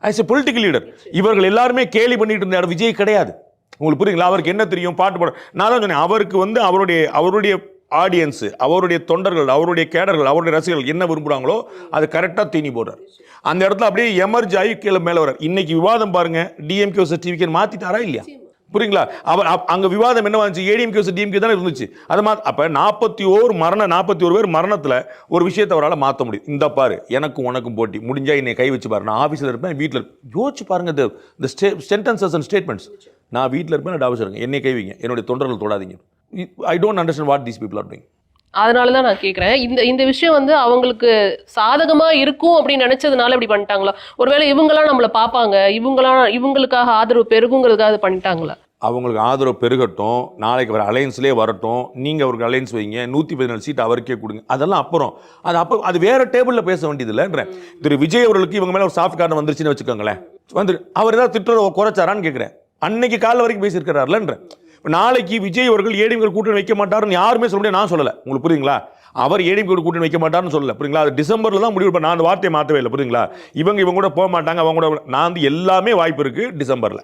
As a political leader. இவர்கள் எல்லாருமே கேலி பண்ணிட்டு இருந்த இடம் விஜய் கிடையாது. உங்களுக்கு புரியுங்களா? அவருக்கு என்ன தெரியும்? பாட்டு பாட. நான் தான் சொன்னேன், அவருக்கு வந்து அவருடைய ஆடியன்ஸ், அவருடைய தொண்டர்கள், அவருடைய கேடர்கள், அவருடைய ரசிகர்கள் என்ன விரும்புறாங்களோ அது கரெக்டாக தீனி போடுறார். அந்த இடத்துல அப்படியே எமர்ஜ் ஆகி கீழே மேலே வர்றார். இன்னைக்கு விவாதம் பாருங்க, டிஎம்கே வர்சஸ் டிவிகே மாத்திட்டாரா இல்லையா? புரியுங்களா? அவர் அங்க விவாதம் என்ன வந்துச்சு? ஏடிஎம்கே வர்சஸ் டிஎம்கே தானே இருந்துச்சு. அது அப்ப 41 பேர் மரணத்துல ஒரு விஷயத்தை அவரால் மாற்ற முடியும். இந்த பாரு, எனக்கும் உனக்கும் போட்டி முடிஞ்சா என்னை கை வச்சு பாரு, நான் ஆஃபீஸில் இருப்பேன், வீட்டில் இருப்பேன். யோசிச்சு பாருங்க, இந்த சென்டென்சஸ் அண்ட் ஸ்டேட்மெண்ட்ஸ். நான் வீட்டில் இருப்பேன், நான் ஆஃபீஸில் இருக்கேன், என்னை கை வைங்க, என்னுடைய தொண்டர்கள் தொடாதீங்க. I don't understand what these people are doing. அதனால தான் நான் கேட்குறேன், இந்த விஷயம் வந்து அவங்களுக்கு சாதகமா இருக்கும் அப்படின்னு நினைச்சதுனால இப்படி பண்ணிட்டாங்களா? ஒருவேளை இவங்களாம் நம்மளை பார்ப்பாங்க, இவங்களுக்காக ஆதரவு பெருகுங்கிறதுக்காக பண்ணிட்டாங்களா? அவங்களுக்கு ஆதரவு பெருகட்டும், நாளைக்கு அவர் அலையன்ஸ்லேயே வரட்டும், நீங்கள் அவருக்கு அலையன்ஸ் வைங்க, 114 சீட் அவருக்கே கொடுங்க, அதெல்லாம் அப்புறம். அது வேற டேபிளில் பேச வேண்டியது இல்லைன்றேன். திரு விஜய் அவர்களுக்கு இவங்க மேலே ஒரு சாஃப்ட் கார்டு வந்துருச்சுன்னு வச்சுக்கோங்களேன், அவர் ஏதாவது திட்டுறத குறைச்சாரான்னு கேட்குறேன். அன்னைக்கு காலைல வரைக்கும் பேசியிருக்கிறாருலன்றேன். நாளைக்கு விஜய் அவர்கள் ஏடிஎம்கே கூட்டணி வைக்க மாட்டாருன்னு யாருமே சொல்ல முடியாது. நான் சொல்லலை, உங்களுக்கு புரியுங்களா? அவர் ஏடிஎம்கே கூட்டணி வைக்க மாட்டாருன்னு சொல்லல, புரியுங்களா? அது டிசம்பர்ல தான் முடிவு. நான் அந்த வார்த்தையை மாற்றவே இல்லை, புரியுங்களா? இவங்க கூட போக மாட்டாங்க, அவங்க கூட. நான் வந்து எல்லாமே வாய்ப்பு இருக்கு டிசம்பர்ல.